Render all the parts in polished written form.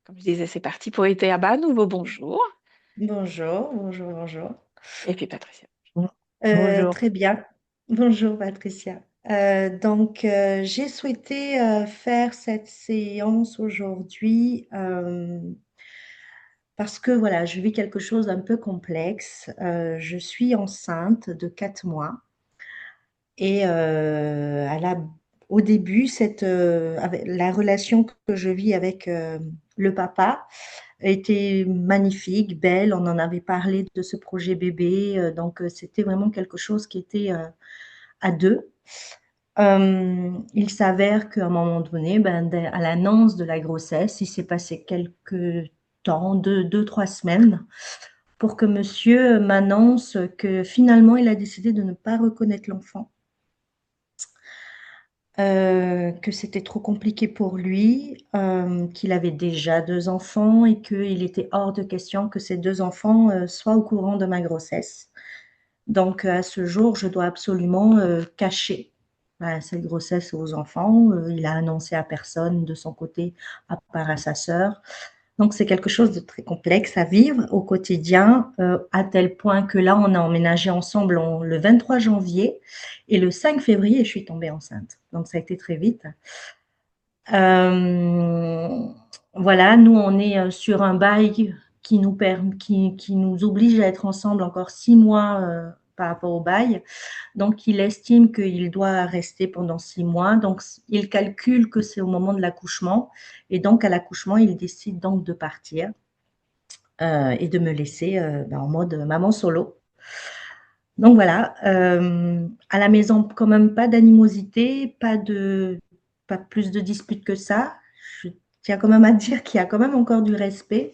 Comme je disais, c'est parti pour été à bas. Nouveau bonjour. Bonjour, bonjour, bonjour. Et puis Patricia. Bonjour. Très bien. Bonjour Patricia. J'ai souhaité faire cette séance aujourd'hui parce que voilà, je vis quelque chose d'un peu complexe. Je suis enceinte de 4 mois et au début, la relation que je vis avec le papa était magnifique, belle. On en avait parlé de ce projet bébé, c'était vraiment quelque chose qui était à deux. Il s'avère qu'à un moment donné, à l'annonce de la grossesse, il s'est passé quelques temps, deux, 3 semaines, pour que monsieur m'annonce que finalement, il a décidé de ne pas reconnaître l'enfant, que c'était trop compliqué pour lui, qu'il avait déjà 2 enfants et qu'il était hors de question que ces 2 enfants soient au courant de ma grossesse. Donc, à ce jour, je dois absolument cacher cette grossesse aux enfants. Il a annoncé à personne de son côté, à part à sa sœur. Donc, c'est quelque chose de très complexe à vivre au quotidien, à tel point que là, on a emménagé ensemble le 23 janvier et le 5 février, je suis tombée enceinte. Donc, ça a été très vite. Euh, voilà, nous, on est sur un bail qui nous oblige à être ensemble encore 6 mois par rapport au bail. Donc, il estime qu'il doit rester pendant 6 mois. Donc, il calcule que c'est au moment de l'accouchement. Et donc, à l'accouchement, il décide donc de partir et de me laisser en mode maman solo. Donc voilà, à la maison, quand même pas d'animosité, pas plus de disputes que ça. Je tiens quand même à dire qu'il y a quand même encore du respect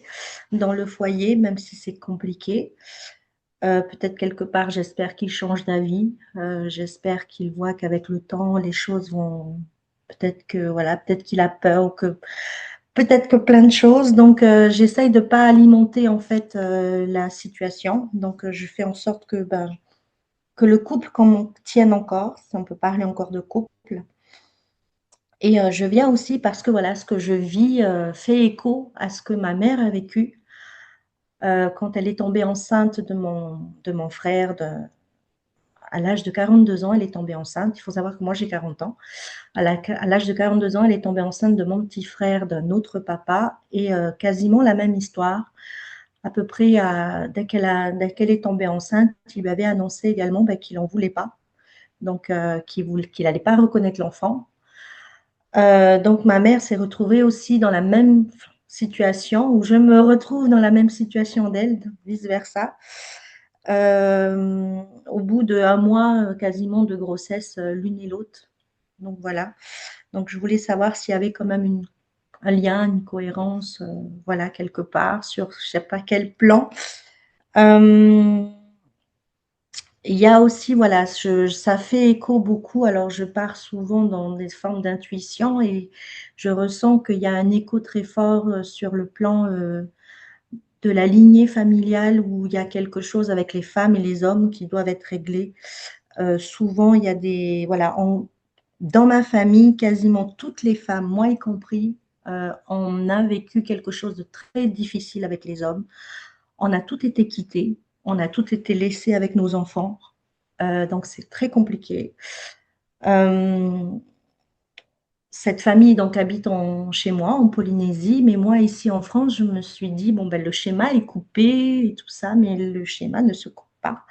dans le foyer, même si c'est compliqué. Peut-être quelque part, j'espère qu'il change d'avis. J'espère qu'il voit qu'avec le temps, les choses vont. Peut-être que voilà, peut-être qu'il a peur ou que peut-être que plein de choses. Donc, j'essaye de pas alimenter en fait la situation. Donc, je fais en sorte que le couple tienne encore, si on peut parler encore de couple. Et je viens aussi parce que voilà, ce que je vis fait écho à ce que ma mère a vécu quand elle est tombée enceinte de mon frère. À l'âge de 42 ans, elle est tombée enceinte. Il faut savoir que moi, j'ai 40 ans. À l'âge de 42 ans, elle est tombée enceinte de mon petit frère, d'un autre papa, et quasiment la même histoire. À peu près, dès qu'elle est tombée enceinte, il lui avait annoncé également qu'il n'en voulait pas, donc qu'il n'allait pas reconnaître l'enfant. Donc ma mère s'est retrouvée aussi dans la même situation, où je me retrouve dans la même situation d'elle, vice-versa. Au bout d'un mois quasiment de grossesse, l'une et l'autre. Donc voilà. Donc je voulais savoir s'il y avait quand même un lien, une cohérence, voilà, quelque part, sur je ne sais pas quel plan. Euh, il y a aussi, voilà, ça fait écho beaucoup. Alors, je pars souvent dans des formes d'intuition et je ressens qu'il y a un écho très fort sur le plan de la lignée familiale où il y a quelque chose avec les femmes et les hommes qui doivent être réglés. Souvent, il y a voilà, dans ma famille, quasiment toutes les femmes, moi y compris, on a vécu quelque chose de très difficile avec les hommes. On a tout été quittés, on a tout été laissés avec nos enfants. Donc, c'est très compliqué. Euh, cette famille donc habite chez moi en Polynésie, mais moi ici en France, je me suis dit bon ben le schéma est coupé et tout ça, mais le schéma ne se coupe pas.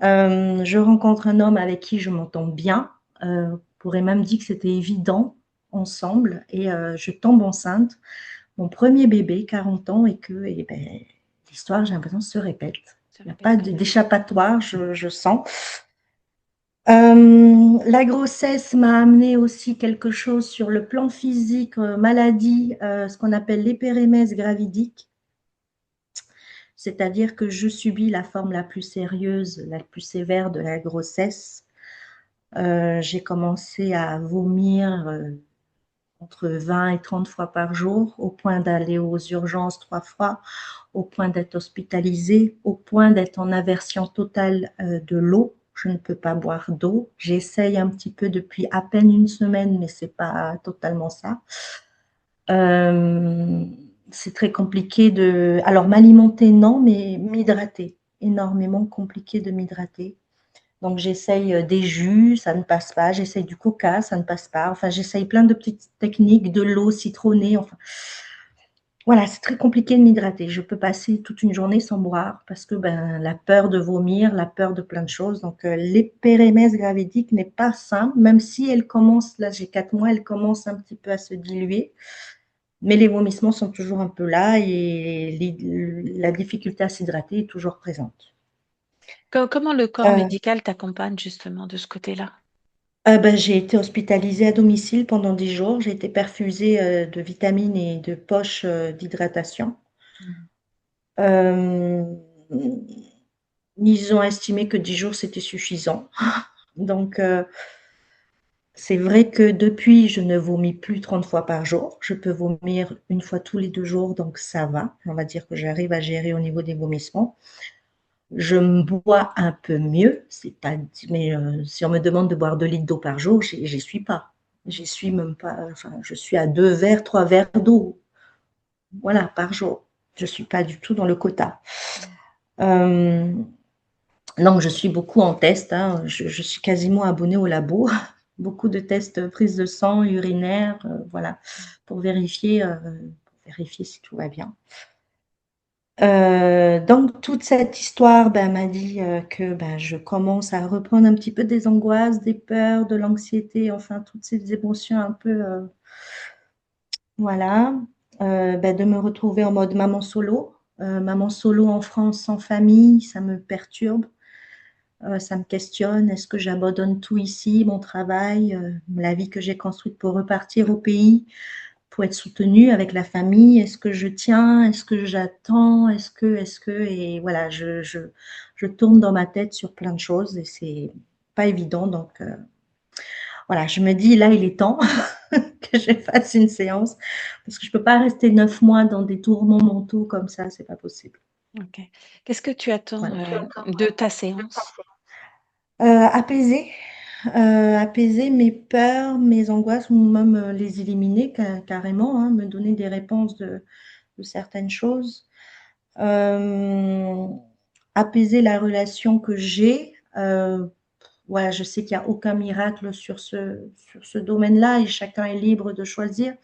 Je rencontre un homme avec qui je m'entends bien. On pourrait même dire que c'était évident ensemble et je tombe enceinte, mon premier bébé, 40 ans, et que l'histoire, j'ai l'impression, se répète. Se Il n'y a répète pas à nouveau. d'échappatoire, je sens. La grossesse m'a amené aussi quelque chose sur le plan physique, maladie, ce qu'on appelle l'hyperémèse gravidique, c'est-à-dire que je subis la forme la plus sérieuse, la plus sévère de la grossesse. J'ai commencé à vomir entre 20 et 30 fois par jour, au point d'aller aux urgences 3 fois, au point d'être hospitalisée, au point d'être en aversion totale de l'eau. Je ne peux pas boire d'eau. J'essaye un petit peu depuis à peine une semaine, mais c'est pas totalement ça. Euh, c'est très compliqué de. Alors, m'alimenter, non, mais m'hydrater. Énormément compliqué de m'hydrater. Donc, j'essaye des jus, ça ne passe pas. J'essaye du coca, ça ne passe pas. Enfin, j'essaye plein de petites techniques, de l'eau citronnée. Enfin, voilà, c'est très compliqué de m'hydrater. Je peux passer toute une journée sans boire parce que ben, la peur de vomir, la peur de plein de choses. Donc, l'hyperémèse gravidique n'est pas simple, même si elle commence, là j'ai 4 mois, elle commence un petit peu à se diluer. Mais les vomissements sont toujours un peu là et la difficulté à s'hydrater est toujours présente. Comment le corps Euh, médical t'accompagne justement de ce côté-là? ben, j'ai été hospitalisée à domicile pendant 10 jours. J'ai été perfusée de vitamines et de poches d'hydratation. Mhm. Euh, Ils ont estimé que 10 jours, c'était suffisant. Donc, c'est vrai que depuis, je ne vomis plus 30 fois par jour. Je peux vomir une fois tous les 2 jours, donc ça va. On va dire que j'arrive à gérer au niveau des vomissements. Je me bois un peu mieux, c'est pas, mais si on me demande de boire 2 litres d'eau par jour, j'y suis pas. J'y suis même pas. Enfin, je suis à 2 verres, 3 verres d'eau, voilà, par jour. Je suis pas du tout dans le quota. Euh, Donc, je suis beaucoup en test, hein. Je suis quasiment abonnée au labo. Beaucoup de tests, prise de sang, urinaire, voilà, pour vérifier si tout va bien. Donc, toute cette histoire ben, m'a dit que ben, je commence à reprendre un petit peu des angoisses, des peurs, de l'anxiété, enfin, toutes ces émotions un peu, voilà. Ben, de me retrouver en mode maman solo. Maman solo en France sans famille, ça me perturbe. Ça me questionne, est-ce que j'abandonne tout ici, mon travail, la vie que j'ai construite pour repartir au pays, pour être soutenue avec la famille? Est-ce que je tiens? Est-ce que j'attends? Et voilà, je tourne dans ma tête sur plein de choses et c'est pas évident. Donc voilà, je me dis, là, il est temps que je fasse une séance parce que je peux pas rester 9 mois dans des tourments mentaux comme ça, c'est pas possible. Ok. Qu'est-ce que tu attends Voilà. de ta séance? Apaiser, apaiser mes peurs, mes angoisses ou même les éliminer carrément, hein, me donner des réponses de certaines choses. Euh, Apaiser la relation que j'ai. Voilà, je sais qu'il n'y a aucun miracle sur ce domaine-là et chacun est libre de choisir.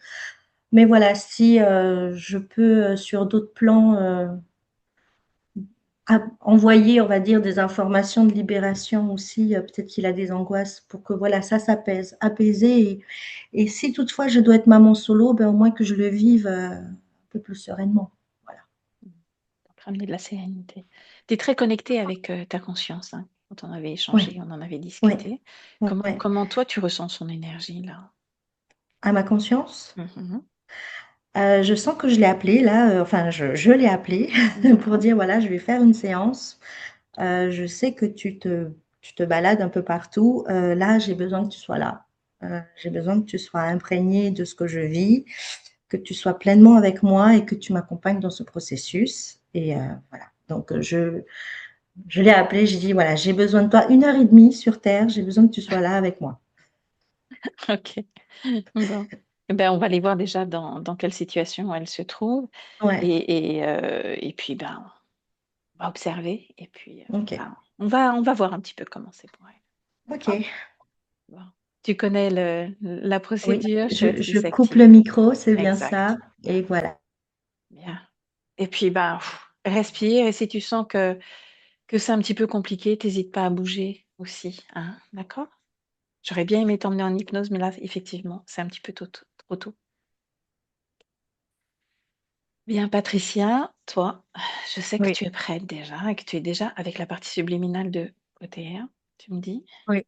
Mais voilà, si je peux sur d'autres plans envoyer, on va dire, des informations de libération aussi. Peut-être qu'il a des angoisses pour que voilà, ça s'apaise, apaiser. Et si toutefois je dois être maman solo, ben, au moins que je le vive un peu plus sereinement. Voilà. Donc, ramener de la sérénité. Tu es très connecté avec ta conscience, hein. Quand on avait Oui, échangé, on en avait oui, discuté. oui. Comment toi, tu ressens son énergie là? À ma conscience, Mhm. je sens que je l'ai appelé là, enfin, je l'ai appelé pour D'accord. dire voilà, je vais faire une séance. Je sais que tu te balades un peu partout. Là, j'ai besoin que tu sois là. J'ai besoin que tu sois imprégné de ce que je vis, que tu sois pleinement avec moi et que tu m'accompagnes dans ce processus. Et voilà. Donc, je l'ai appelé, j'ai dit, voilà, j'ai besoin de toi 1 heure et demie sur Terre, j'ai besoin que tu sois là avec moi. Ok. Bon. Eh ben, on va aller voir déjà dans quelle situation elle se trouve. Ouais, Et puis, ben, on va observer. Et puis, ok. on va voir un petit peu comment c'est pour elle. Ok. D'accord? Bon. Tu connais la Oui, procédure, je te je coupe désactive. le micro, c'est bien ça. Exact. Bien, Et voilà. bien. Et puis, ben, respire. Et si tu sens que c'est un petit peu compliqué, t'hésites pas à bouger aussi, hein, d'accord? J'aurais bien aimé t'emmener en hypnose, mais là, effectivement, c'est un petit peu trop tôt. Bien, Patricia, toi, je sais que Oui, tu es prête déjà et que tu es déjà avec la partie subliminale de côté, hein, tu me dis? oui.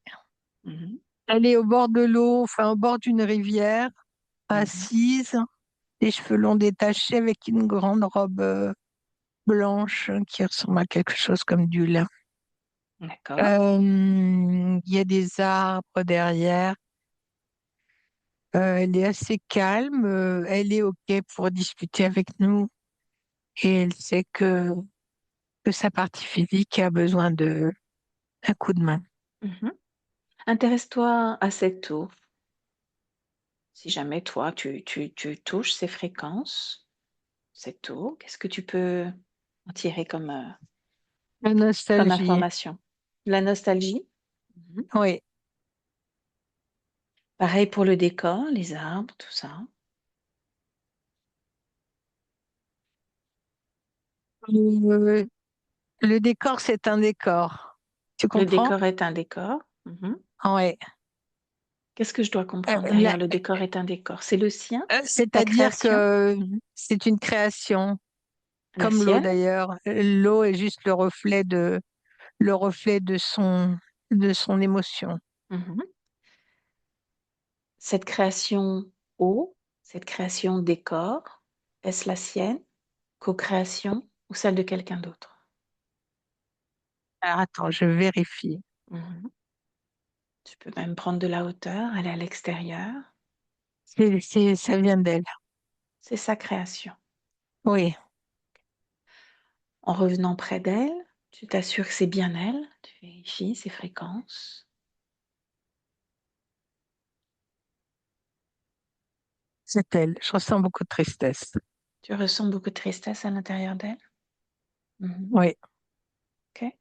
Mhm, Elle est au bord de l'eau, enfin au bord d'une rivière, mhm. assise, les cheveux longs détachés avec une grande robe blanche qui ressemble à quelque chose comme du lin. D'accord. Il y a des arbres derrière. Elle est assez calme. Elle est OK pour discuter avec nous. Et elle sait que sa partie physique a besoin de un coup de main. Mhm. Intéresse-toi à cette eau. Si jamais toi, tu touches ces fréquences, c'est tout. Qu'est-ce que tu peux en tirer La comme nostalgie, information? La nostalgie? Mmh. oui. Pareil pour le décor, les arbres, tout ça. Le, le décor, c'est un décor. Tu Le comprends? décor est un décor. Mmh. Oui. Qu'est-ce que je dois comprendre derrière le décor est un décor? C'est le sien? Ta C'est-à-dire création? que c'est une création, La comme l'eau sienne? d'ailleurs. L'eau est juste le reflet de son émotion. Mmh. Cette création eau, cette création décor, est-ce la sienne? Co-création ou celle de quelqu'un d'autre? Alors, attends, je vérifie. Mmh. Tu peux même prendre de la hauteur, aller à l'extérieur. Ça vient d'elle. C'est sa création. Oui, En revenant près d'elle, tu t'assures que c'est bien elle, tu vérifies ses fréquences. c'est elle. Je ressens beaucoup de tristesse. Tu ressens beaucoup de tristesse à l'intérieur d'elle? Mmh. Oui. OK.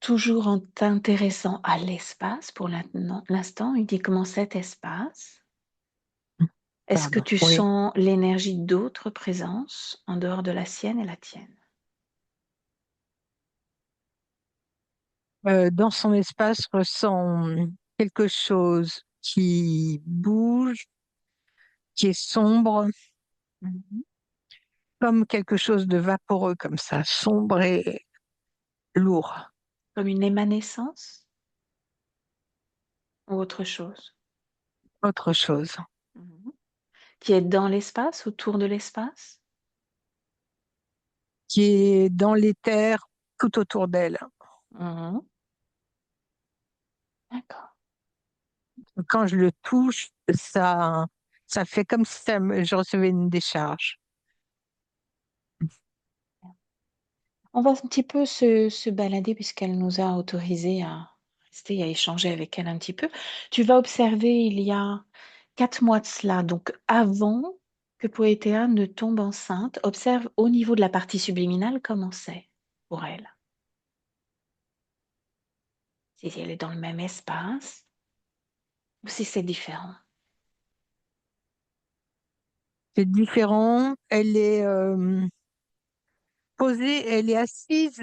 Toujours en t'intéressant à l'espace pour l'instant, uniquement cet espace. Est-ce que Pardon. tu Oui. sens l'énergie d'autres présences en dehors de la sienne et la tienne? Dans son espace, je ressens quelque chose qui bouge, qui est sombre, Mmh. comme quelque chose de vaporeux comme ça, sombre et lourd. Comme une émanescence ou autre chose? Autre chose. Mmh. Qui est dans l'espace, autour de l'espace? Qui est dans l'éther tout autour d'elle. Mmh. D'accord. Quand je le touche, ça fait comme si je recevais une décharge. On va un petit peu se balader puisqu'elle nous a autorisés à rester, à échanger avec elle un petit peu. Tu vas observer il y a 4 mois de cela, donc avant que Poétéa ne tombe enceinte, observe au niveau de la partie subliminale comment c'est pour elle. Si elle est dans le même espace ou si c'est différent. C'est différent. Elle est posée, elle est assise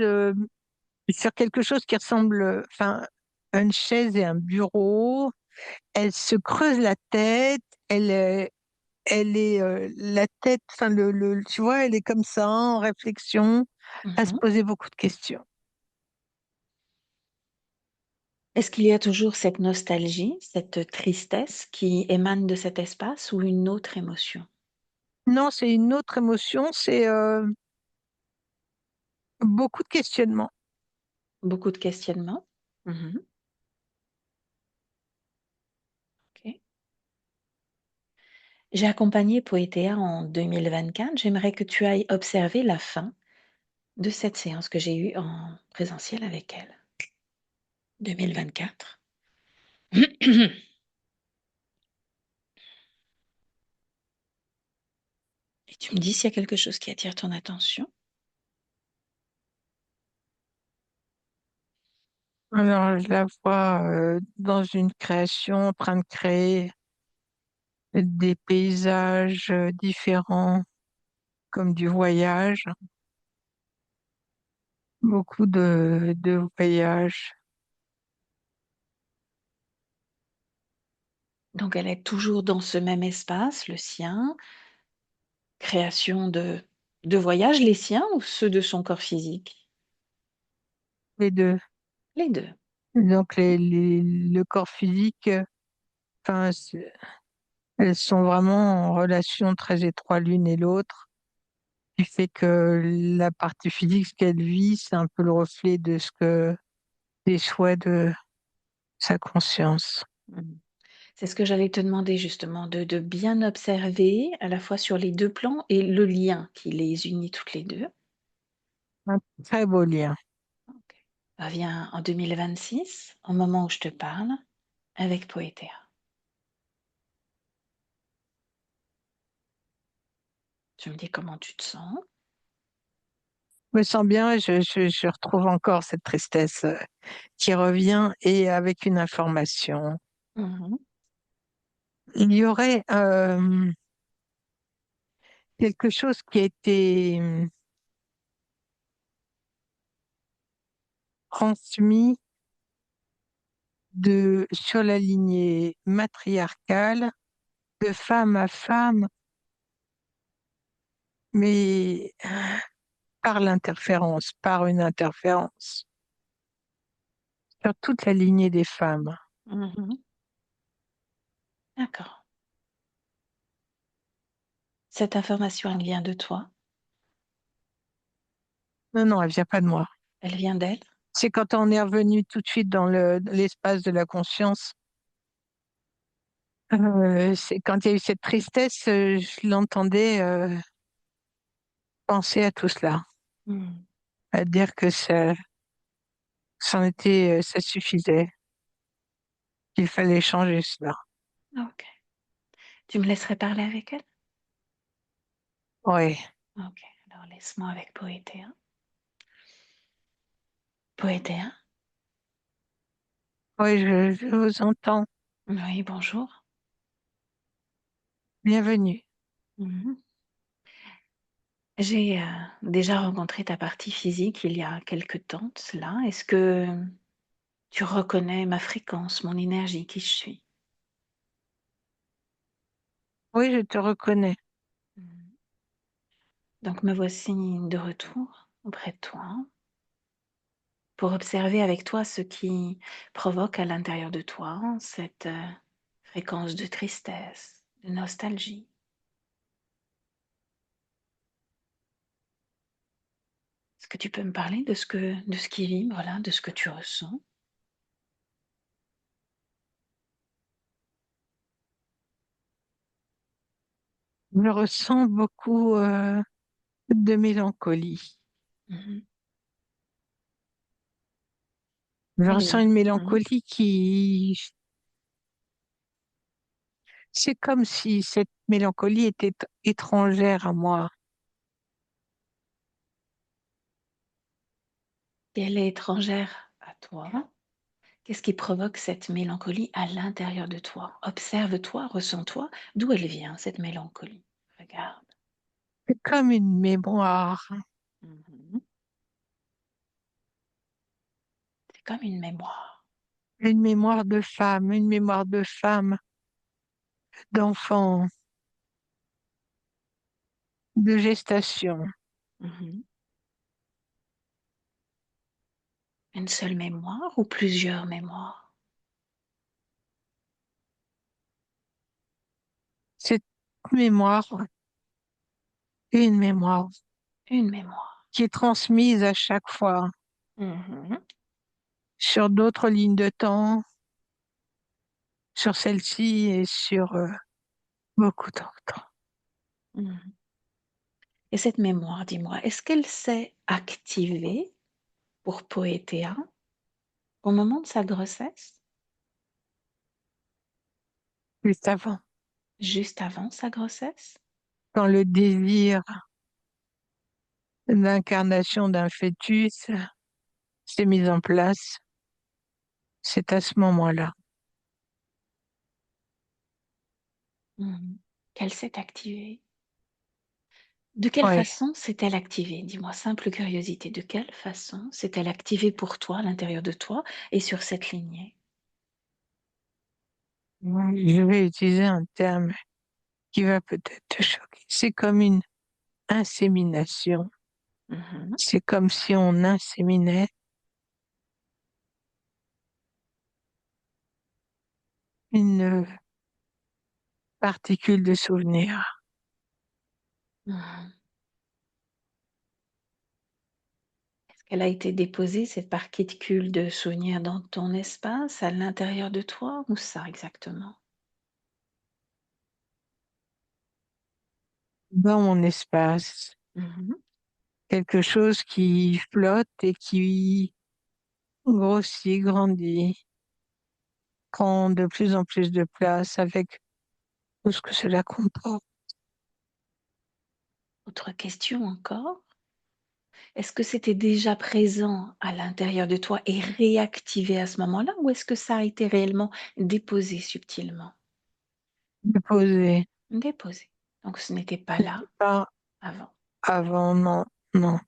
sur quelque chose qui ressemble, enfin, à une chaise et un bureau. Elle se creuse la tête. Elle est la tête, enfin, tu vois, elle est comme ça, en réflexion, à se Mmh. poser beaucoup de questions. Est-ce qu'il y a toujours cette nostalgie, cette tristesse qui émane de cet espace ou une autre émotion? Non, c'est une autre émotion, c'est beaucoup de questionnements. Beaucoup de questionnements? Mmh. OK. J'ai accompagné Poétéa en 2024. J'aimerais que tu ailles observer la fin de cette séance que j'ai eue en présentiel avec elle. 2024. Et tu me dis s'il y a quelque chose qui attire ton attention. Alors, je la vois dans une création, en train de créer des paysages différents, comme du voyage, beaucoup de voyages. Donc elle est toujours dans ce même espace, le sien, création de voyages, les siens ou ceux de son corps physique? Les deux. Les 2. Donc, le corps physique, enfin, elles sont vraiment en relation très étroite l'une et l'autre, qui fait que la partie physique, ce qu'elle vit, c'est un peu le reflet des souhaits de sa conscience. Mmh. C'est ce que j'allais te demander justement, de bien observer à la fois sur les 2 plans et le lien qui les unit toutes les 2. Un très beau lien. OK. Reviens en 2026, au moment où je te parle, avec Poétéa. Tu me dis comment tu te sens. Je me sens bien, je retrouve encore cette tristesse qui revient et avec une information. Mhm. Il y aurait quelque chose qui a été transmis sur la lignée matriarcale de femme à femme, mais par l'interférence, par une interférence sur toute la lignée des femmes. Mhm. D'accord. Cette information, elle vient de toi. Non, non, elle vient pas de moi. Elle vient d'elle. C'est quand on est revenu tout de suite dans l'espace de la conscience. C'est quand il y a eu cette tristesse, je l'entendais penser à tout cela, Mhm. à dire que ça suffisait, qu'il fallait changer cela. Ok. Tu me laisserais parler avec elle? Oui, Ok. Alors laisse-moi avec Poétéa. Poétéa? oui, je vous entends. Oui, bonjour. Bienvenue. Mhm. J'ai déjà rencontré ta partie physique il y a quelque temps de cela. Est-ce que tu reconnais ma fréquence, mon énergie, qui je suis? Oui, je te reconnais. Mhm. Donc me voici de retour auprès de toi pour observer avec toi ce qui provoque à l'intérieur de toi cette fréquence de tristesse, de nostalgie. Est-ce que tu peux me parler de ce qui vibre là, de ce que tu ressens? Je ressens beaucoup de mélancolie. Mhm. Je ressens Et, une mhm. mélancolie c'est comme si cette mélancolie était étrangère à moi. Et elle est étrangère à toi. Qu'est-ce qui provoque cette mélancolie à l'intérieur de toi? Observe-toi, ressens-toi, d'où elle vient, cette mélancolie. Regarde. C'est comme une mémoire, Mhm. C'est comme une mémoire. une mémoire de femme, d'enfant, de gestation. Mhm. Une seule mémoire ou plusieurs mémoires? Cette mémoire, une mémoire Une mémoire. qui est transmise à chaque fois Mhm. sur d'autres lignes de temps, sur celle-ci et sur beaucoup d'autres. Mhm. Et cette mémoire, dis-moi, est-ce qu'elle s'est activée pour Poétéa au moment de sa grossesse, Juste avant, juste avant sa grossesse? quand le désir d'incarnation d'un fœtus s'est mis en place, c'est à ce moment-là. Mhm. Qu'elle s'est activée? De quelle Oui, façon s'est-elle activée? Dis-moi, simple curiosité, de quelle façon s'est-elle activée pour toi, à l'intérieur de toi et sur cette lignée? je vais utiliser un terme qui va peut-être te choquer. C'est comme une insémination. Mhm. C'est comme si on inséminait une particule de souvenir. Mhm. Est-ce qu'elle a été déposée, cette particule de souvenir, dans ton espace, à l'intérieur de toi, ou ça exactement? Dans mon espace, Mhm. quelque chose qui flotte et qui grossit, grandit, prend de plus en plus de place avec tout ce que cela comprend. Autre question encore. Est-ce que c'était déjà présent à l'intérieur de toi et réactivé à ce moment-là ou est-ce que ça a été réellement déposé subtilement? Déposé. Déposé. Donc ce n'était pas là C'était pas avant. avant, non, non.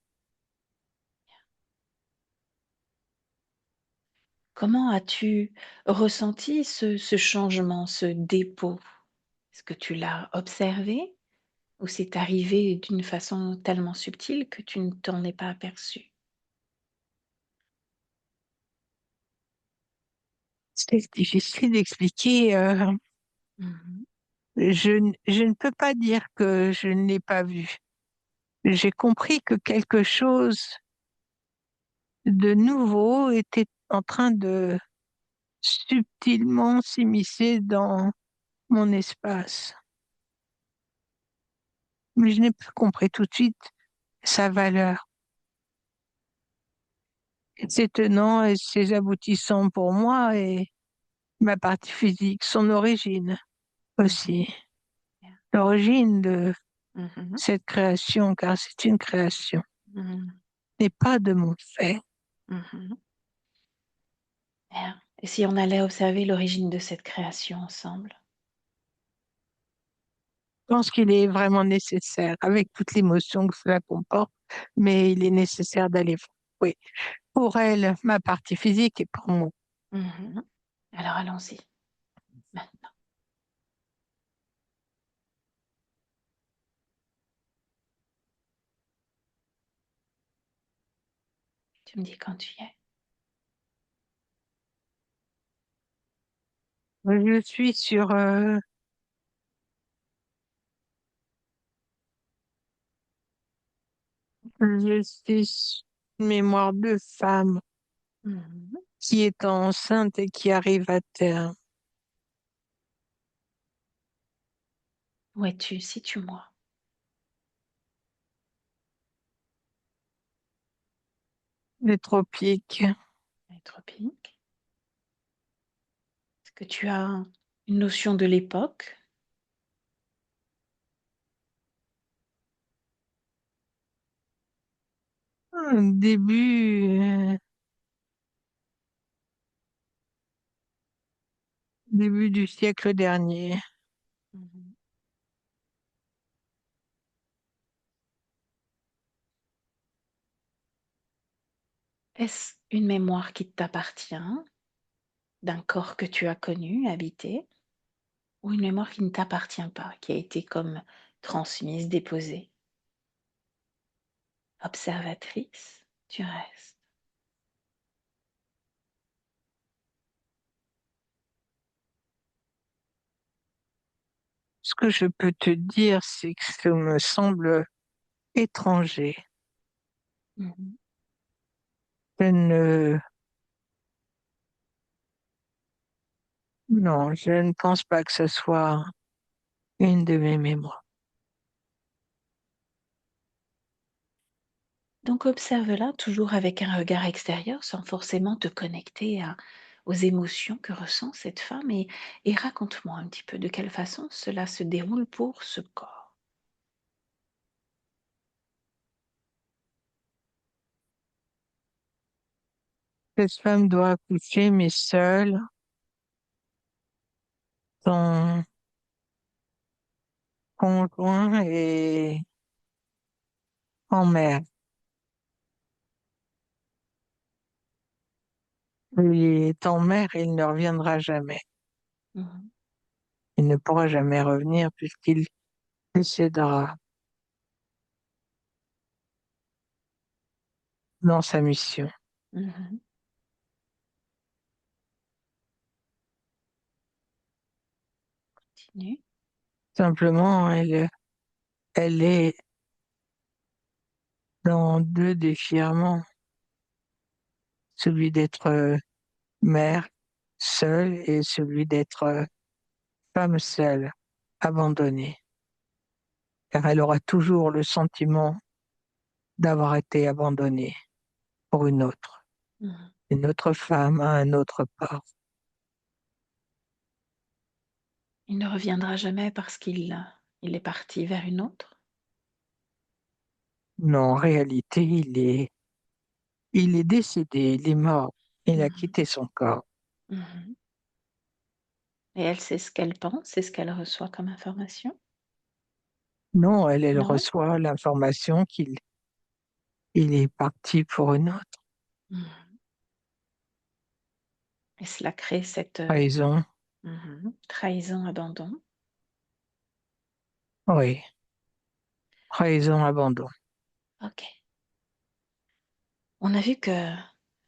Comment as-tu ressenti ce changement, ce dépôt? Est-ce que tu l'as observé ou c'est arrivé d'une façon tellement subtile que tu ne t'en es pas aperçu? C'est difficile d'expliquer. Mmh. Je ne peux pas dire que je ne l'ai pas vu. J'ai compris que quelque chose de nouveau était en train de subtilement s'immiscer dans mon espace. Mais je n'ai pas compris tout de suite sa valeur, ses tenants et ses aboutissants pour moi et ma partie physique, son origine Mmh. aussi. Bien. L'origine de Mmh. cette création, car c'est une création, Mmh. n'est pas de mon fait. Mmh. Bien. Et si on allait observer l'origine de cette création ensemble? Je pense qu'il est vraiment nécessaire, avec toute l'émotion que cela comporte, mais il est nécessaire d'aller voir. Oui, pour elle, ma partie physique et pour moi. Mmh. Alors allons-y, maintenant. Tu me dis quand tu y es. Je suis sur, je suis sur une mémoire de femme Mmh. qui est enceinte et qui arrive à terme. Où es-tu? Situe-moi. Les tropiques. Les tropiques. Est-ce que tu as une notion de l'époque? Début, début du siècle dernier. Mmh. Est-ce une mémoire qui t'appartient, d'un corps que tu as connu, habité, ou une mémoire qui ne t'appartient pas, qui a été comme transmise, déposée? Observatrice, tu restes. Ce que je peux te dire, c'est que ça me semble étranger. Mmh. Je ne, non, je ne pense pas que ce soit une de mes mémoires. Donc observe-la toujours avec un regard extérieur sans forcément te connecter aux émotions que ressent cette femme et raconte-moi un petit peu de quelle façon cela se déroule pour ce corps. Cette femme doit accoucher, mais seule, son conjoint est en mer. Il est en mer et il ne reviendra jamais. Mhm, Il ne pourra jamais revenir puisqu'il décédera dans sa mission. mhm. Continue. Simplement, elle est dans deux déchirements, celui d'être mère seule et celui d'être femme seule, abandonnée. Car elle aura toujours le sentiment d'avoir été abandonnée pour Mhm. une autre femme à un autre port. Il ne reviendra jamais parce qu'il il est parti vers une autre. Non, en réalité, il est décédé, il est mort. Il a Mhm. quitté son corps. Mhm. Et elle sait ce qu'elle pense, c'est ce qu'elle reçoit comme information? Non, elle Non? reçoit l'information il est parti pour une autre Mhm. Et cela crée cette raison. trahison, abandon. Oui, trahison, abandon. Ok. On a vu que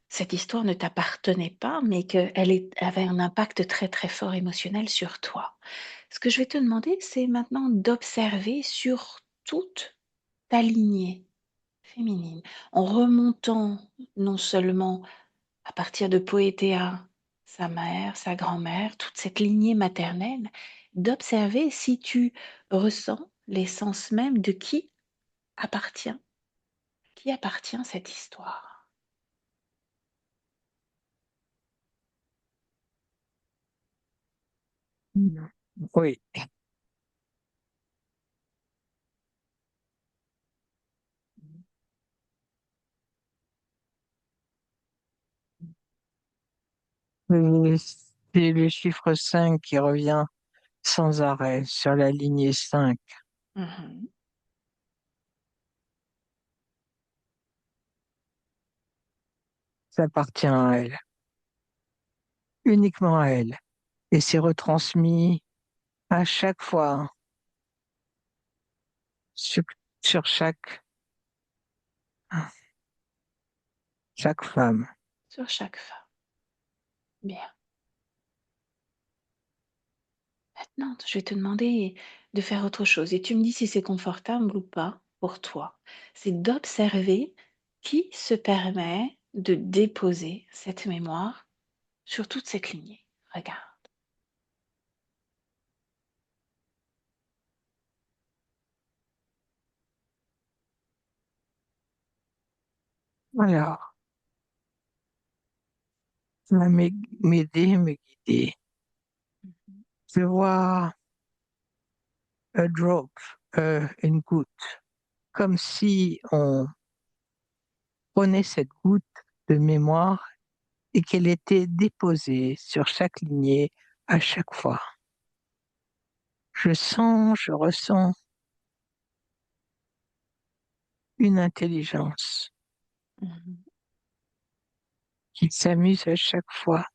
cette histoire ne t'appartenait pas, mais avait un impact très très fort émotionnel sur toi. Ce que je vais te demander, c'est maintenant d'observer sur toute ta lignée féminine, en remontant non seulement à partir de Poétéa, sa mère, sa grand-mère, toute cette lignée maternelle, d'observer si tu ressens l'essence même de appartient, qui appartient cette histoire. Oui, et c'est le chiffre 5 qui revient sans arrêt sur la lignée 5. Mhm. Ça appartient à elle, uniquement à elle. Et c'est retransmis à chaque fois sur, sur chaque femme. Sur chaque femme. Bien. Maintenant, je vais te demander de faire autre chose et tu me dis si c'est confortable ou pas pour toi. C'est d'observer qui se permet de déposer cette mémoire sur toute cette lignée. Regarde. Alors, ça va m'aider, me guider. Mhm. Je vois a drop, une goutte, comme si on prenait cette goutte de mémoire et qu'elle était déposée sur chaque lignée à chaque fois. Je ressens une intelligence Mhm. qui s'amuse à chaque fois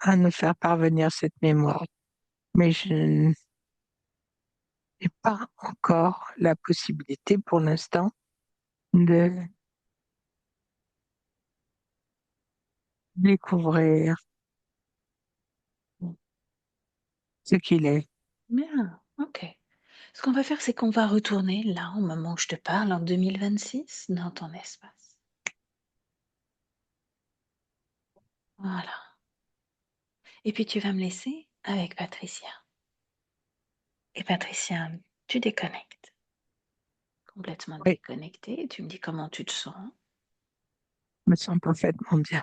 à nous faire parvenir cette mémoire. Mais je n'ai pas encore la possibilité pour l'instant de découvrir ce qu'il est. Bien, ok. Ce qu'on va faire, c'est qu'on va retourner là, au moment où je te parle, en 2026, dans ton espace. Voilà. Et puis tu vas me laisser avec Patricia. Et Patricia, tu déconnectes. Complètement Oui, déconnecté. Tu me dis comment tu te sens. je me sens parfaitement bien.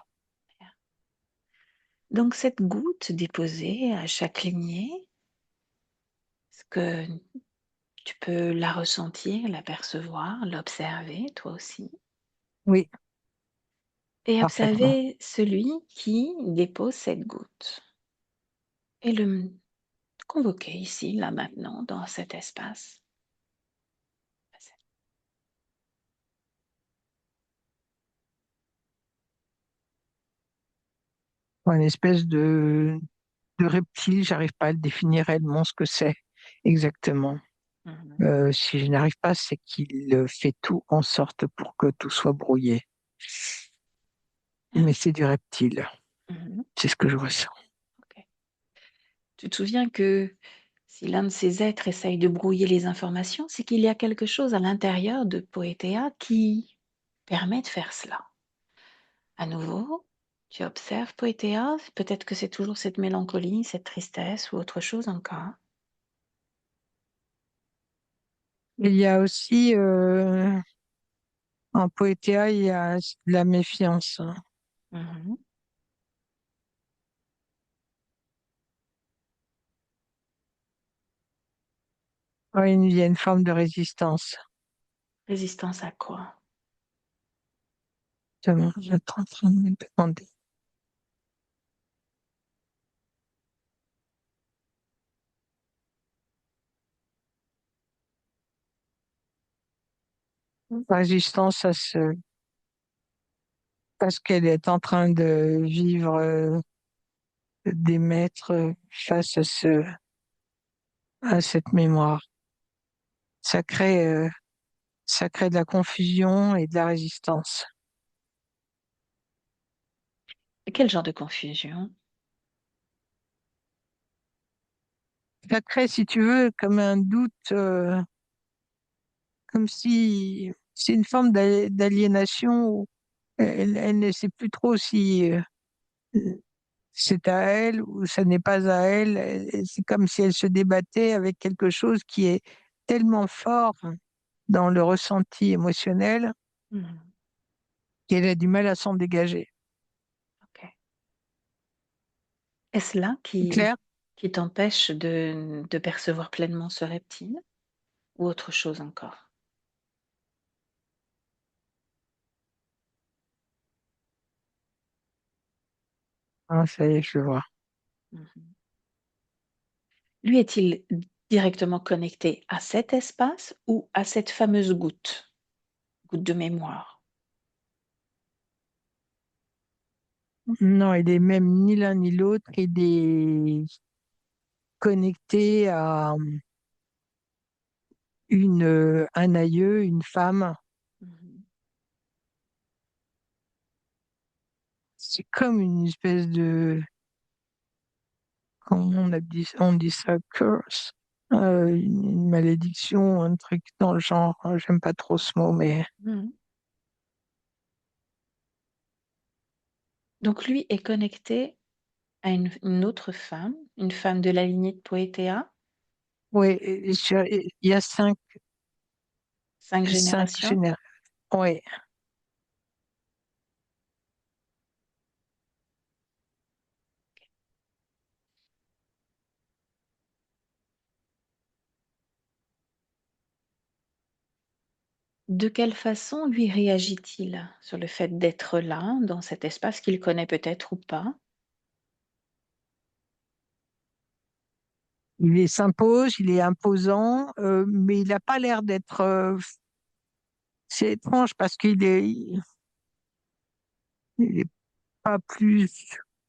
Donc cette goutte déposée à chaque lignée, est-ce que tu peux la ressentir, l'apercevoir, l'observer, toi aussi? Oui, Et parfaitement. observer celui qui dépose cette goutte. Et le convoquer ici, là, maintenant, dans cet espace. Une espèce de reptile, j'arrive pas à le définir réellement ce que c'est exactement. Mhm. Si je n'arrive pas, c'est qu'il fait tout en sorte pour que tout soit brouillé. Bien. Mais c'est du reptile, Mhm. c'est ce que je ressens. Ok. Tu te souviens que si l'un de ces êtres essaye de brouiller les informations, c'est qu'il y a quelque chose à l'intérieur de Poétéa qui permet de faire cela. À nouveau, tu observes Poétéa, peut-être que c'est toujours cette mélancolie, cette tristesse ou autre chose encore. Il y a aussi, en Poétéa, il y a de la méfiance, hein. Mhm. Ouais, il y a une forme de résistance. Résistance à quoi? Justement, j'étais en train de me demander. Résistance parce qu'elle est en train de vivre d'émettre face à cette mémoire. Ça crée, euh, ça crée de la confusion et de la résistance. Quel genre de confusion? Ça crée, si tu veux, comme un doute, comme si c'est une forme d'aliénation où elle ne sait plus trop si c'est à elle ou ça n'est pas à elle. C'est comme si elle se débattait avec quelque chose qui est tellement fort dans le ressenti émotionnel Mhm. qu'elle a du mal à s'en dégager. Ok. Est-ce là C'est clair? qui t'empêche de percevoir pleinement ce reptile ou autre chose encore? Ah, ça y est, je le vois. Mhm. Lui est-il directement connecté à cet espace ou à cette fameuse goutte de mémoire? Non, il est même ni l'un ni l'autre. Il est connecté à un aïeux, une femme. Mhm. C'est comme une espèce de, comment on dit ça, curse, une malédiction, un truc dans le genre. J'aime pas trop ce mot, mais Mhm. Donc lui est connecté à une autre femme, une femme de la lignée de Poétéa, oui, il y a 5 cinq générations. générations. Oui, De quelle façon lui réagit-il sur le fait d'être là, dans cet espace qu'il connaît peut-être ou pas? s'impose, il est imposant, mais il n'a pas l'air d'être. C'est étrange parce il est pas plus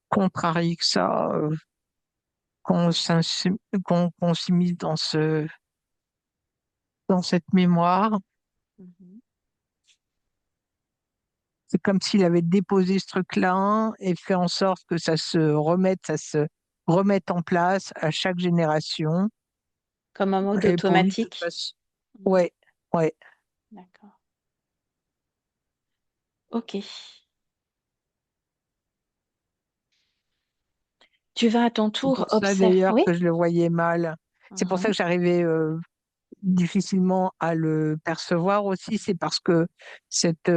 contrarié que ça qu'on qu'on s'immisce dans cette mémoire. Mmh. C'est comme s'il avait déposé ce truc-là et fait en sorte que ça se remette en place à chaque génération. Comme un mode Et pour lui, de toute automatique? façon, Mmh. ouais, ouais. D'accord. OK. Tu vas à ton C'est tour pour ça observer. d'ailleurs Oui? que je le voyais mal. C'est pour ça Mmh. que j'arrivais difficilement à le percevoir aussi. C'est parce que cette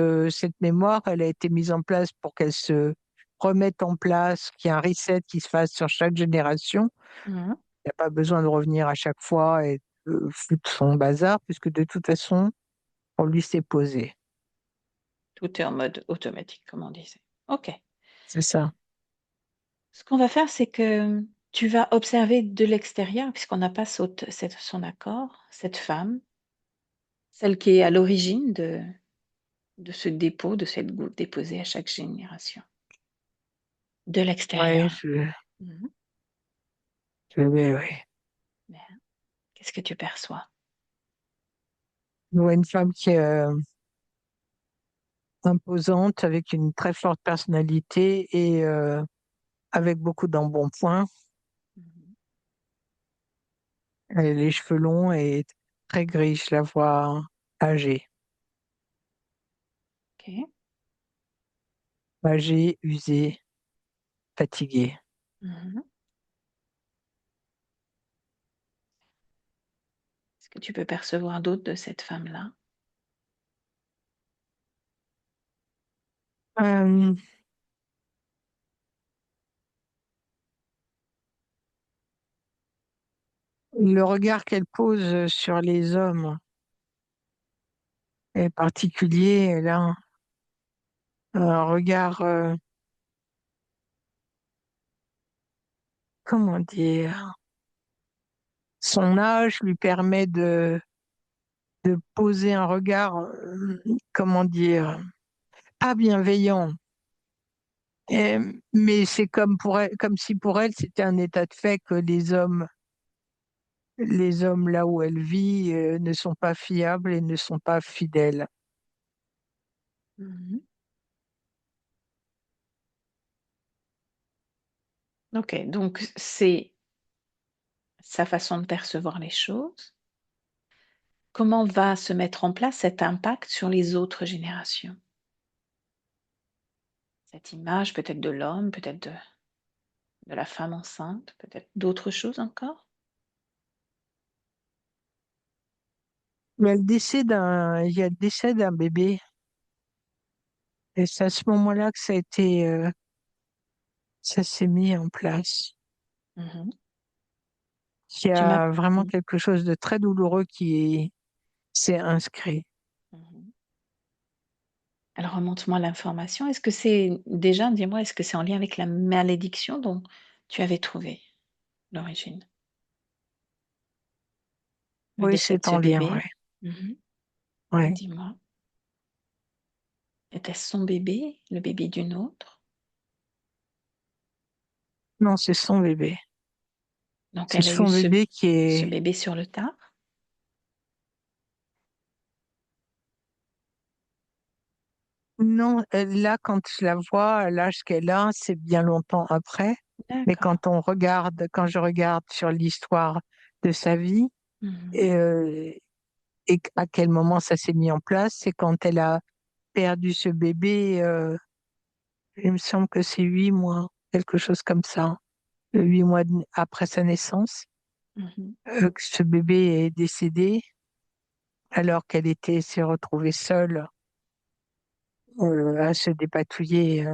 mémoire, elle a été mise en place pour qu'elle se remette en place, qu'il y ait un reset qui se fasse sur chaque génération. Mmh. Il n'y a pas besoin de revenir à chaque fois et de foutre son bazar, puisque de toute façon, on lui s'est posé. Tout est en mode automatique, comme on disait. OK. C'est ça. Ce qu'on va faire, c'est que tu vas observer de l'extérieur, puisqu'on n'a pas son accord, cette femme, celle qui est à l'origine de ce dépôt, de cette goutte déposée à chaque génération. De Ouais, l'extérieur. Mmh. ouais. Bien. Qu'est-ce que tu perçois? Je vois une femme qui est imposante, avec une très forte personnalité et avec beaucoup d'embonpoint. Mmh. Elle a les cheveux longs et très gris, je la vois âgée. OK. Âgée, usée, fatiguée. Mmh. Est-ce que tu peux percevoir d'autres de cette femme-là? Euh, le regard qu'elle pose sur les hommes, est particulier. Elle a un regard, comment dire, son âge lui permet de poser un regard, comment dire, pas bienveillant. Et- mais c'est comme pour elle, comme si pour elle, c'était un état de fait que les hommes là où elle vit, ne sont pas fiables et ne sont pas fidèles. Mhm. Ok, donc c'est sa façon de percevoir les choses. Comment va se mettre en place cet impact sur les autres générations? Cette image peut-être de l'homme, peut-être de la femme enceinte, peut-être d'autres choses encore? Mais il y a le décès d'un bébé. Et c'est à ce moment-là que ça s'est mis en place. Mhm. Il y Tu m'as... a vraiment Mhm. quelque chose de très douloureux s'est inscrit. Mhm. Alors remonte-moi l'information. Est-ce que c'est déjà, dis-moi, est-ce que c'est en lien avec la malédiction dont tu avais trouvé l'origine? Le Oui, décès de c'est ce en lien, bébé? ouais. Mhm. Ouais. Dis-moi. Était-ce son bébé, le bébé d'une autre? Non, c'est son bébé. Donc C'est elle a eu son bébé qui ce est... bébé sur le tard? Non, là, quand je la vois, à l'âge qu'elle a, c'est bien longtemps après. Mais D'accord. quand je regarde sur l'histoire de sa vie, Mhm. euh, et à quel moment ça s'est mis en place, c'est quand elle a perdu ce bébé, il me semble que c'est 8 mois, quelque chose comme ça, 8 mois après sa naissance, Mhm. que ce bébé est décédé alors s'est retrouvée seule, à se dépatouiller.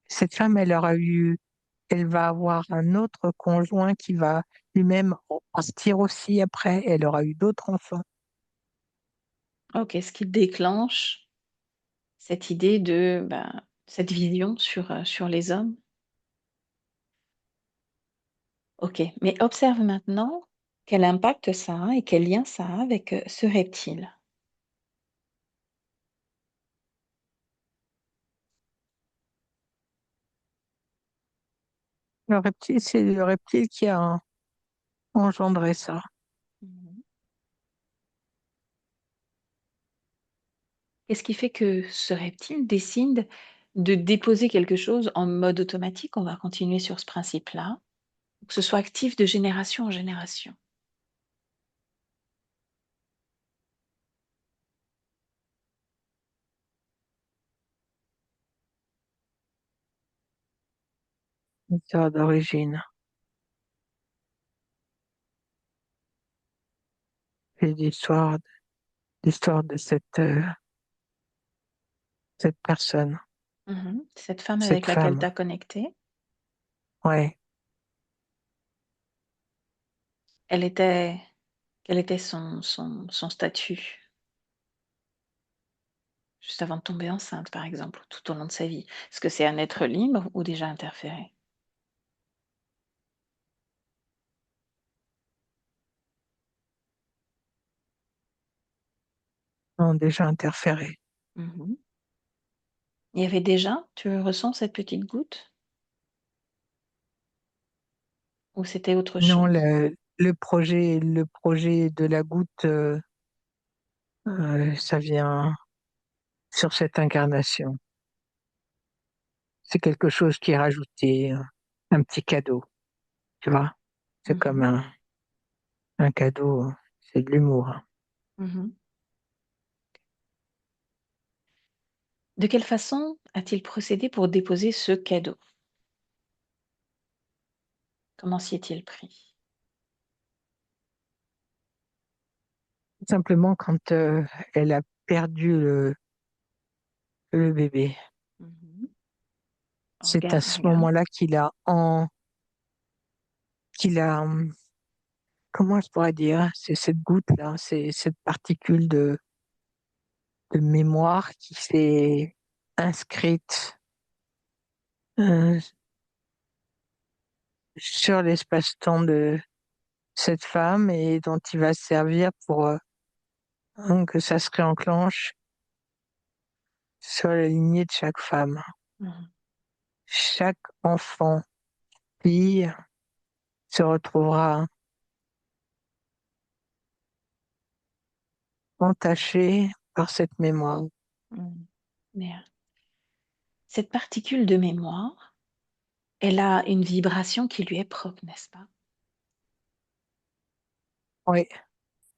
Cette femme, elle va avoir un autre conjoint qui va lui-même partir aussi après. Elle aura eu d'autres enfants. Ok, ce qui déclenche cette idée de, ben, cette vision sur les hommes. Ok, mais observe maintenant quel impact ça a et quel lien ça a avec ce reptile. Le reptile, c'est le reptile qui a engendré ça. Mhm. Qu'est-ce qui fait que ce reptile décide de déposer quelque chose en mode automatique? On va continuer sur ce principe-là, pour que ce soit actif de génération en génération. L'histoire d'origine. C'est l'histoire de cette personne, Mhm. Cette femme cette avec laquelle tu femme. as connecté, Ouais. elle était, quel était son statut juste avant de tomber enceinte, par exemple, ou tout au long de sa vie? Est-ce que c'est un être libre ou déjà interféré? Ont déjà interféré. Mhm. Il y avait déjà, tu ressens cette petite goutte ou c'était autre Non, chose? le projet de la goutte, ça vient sur cette incarnation. C'est quelque chose qui est rajouté, un petit cadeau, tu vois. C'est comme Mhm. un cadeau, c'est de l'humour, hein. Mhm. De quelle façon a-t-il procédé pour déposer ce cadeau? Comment s'y est-il pris? Simplement quand elle a perdu le bébé, Mhm. c'est à ce Regarde. moment-là qu'il a, comment je pourrais dire, c'est cette goutte-là, c'est cette particule de mémoire qui s'est inscrite euh, sur l'espace-temps de cette femme et dont il va se servir pour que ça se réenclenche sur la lignée de chaque femme. Mhm. Chaque enfant, fille, se retrouvera entaché par cette mémoire. Mhm. Bien. Cette particule de mémoire, elle a une vibration qui lui est propre, n'est-ce pas? Oui,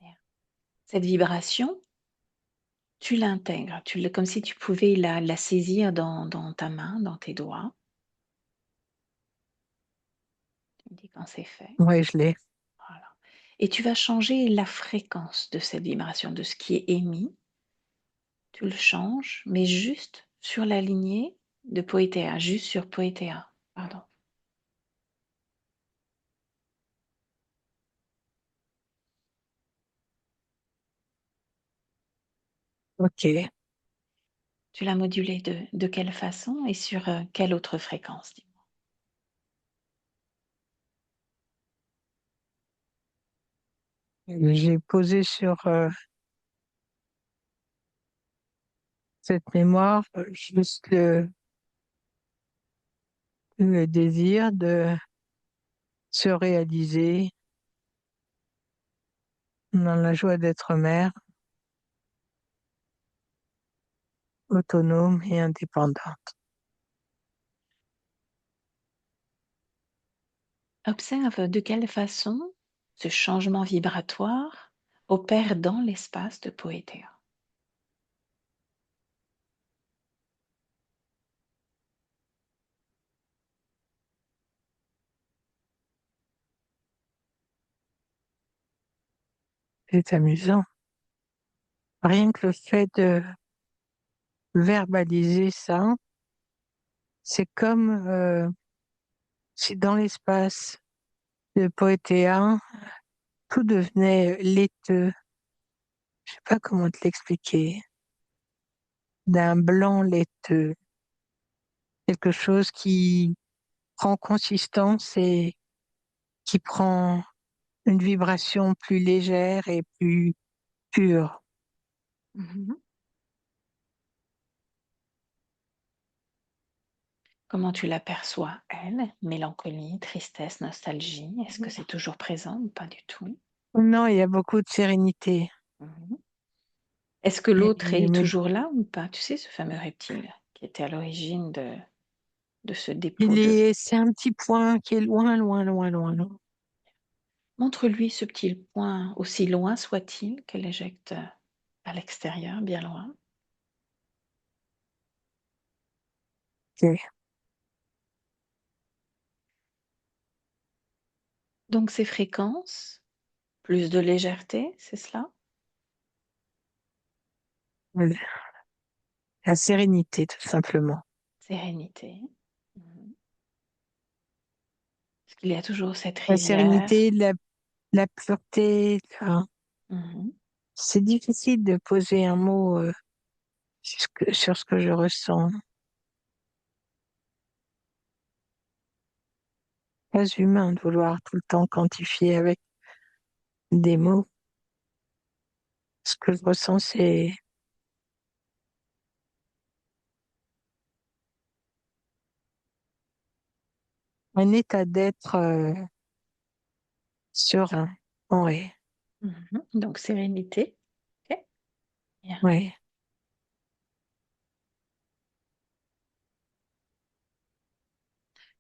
Bien. Cette vibration, tu l'intègres, comme si tu pouvais la saisir dans ta main, dans tes doigts. Tu me dis quand c'est fait. oui, je l'ai. Voilà. Et tu vas changer la fréquence de cette vibration, de ce qui est émis. Tu le changes, mais juste sur la lignée de Poétéa, juste sur Poétéa. Pardon. Ok. Tu l'as modulé de quelle façon et sur quelle autre fréquence? J'ai posé sur cette mémoire juste le désir de se réaliser dans la joie d'être mère, autonome et indépendante. Observe de quelle façon ce changement vibratoire opère dans l'espace de Poétéa. C'est amusant. Rien que le fait de verbaliser ça, c'est comme si dans l'espace de Poétéa, tout devenait laiteux. Je sais pas comment te l'expliquer. D'un blanc laiteux. Quelque chose qui prend consistance et qui prend une vibration plus légère et plus pure. Mhm. Comment tu l'aperçois, elle? Mélancolie, tristesse, nostalgie? Est-ce que c'est toujours présent ou pas du tout? Non, il y a beaucoup de sérénité. Mhm. Est-ce que Et- l'autre est mais toujours là ou pas? Tu sais, ce fameux reptile qui était à l'origine de ce dépôt il de... est, c'est un petit point qui est loin, loin, loin, loin, loin. Montre-lui ce petit point, aussi loin soit-il, qu'elle éjecte à l'extérieur, bien loin. Ok. Donc ces fréquences, plus de légèreté, c'est cela? La sérénité, tout simplement. Sérénité. Mhm. Parce qu'il y a toujours cette La rivière. sérénité, la pureté. Mhm. C'est difficile de poser un mot sur ce que je ressens. Pas humain de vouloir tout le temps quantifier avec des mots. Ce que je ressens, c'est un état d'être serein. Ouais, Mhm. Donc sérénité. Ok. Bien. ouais.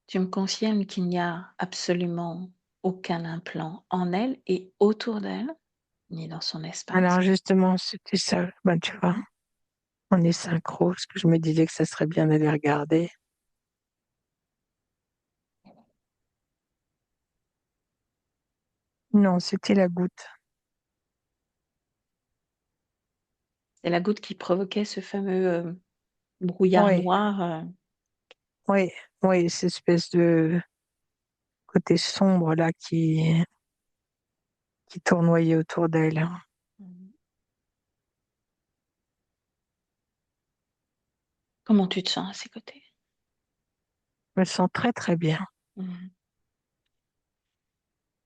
Tu me confirmes qu'il n'y a absolument aucun implant en elle et autour d'elle, ni dans son espace. Alors justement, c'était ça. Ben, tu vois, Mhm. on est synchro, parce que je me disais que ça serait bien d'aller regarder. Non, c'était la goutte. C'est la goutte qui provoquait ce fameux brouillard Oui, noir. oui, oui, cette espèce de côté sombre là qui tournoyait autour d'elle. Mhm. Comment tu te sens à ses côtés? Je me sens très très bien. Mhm.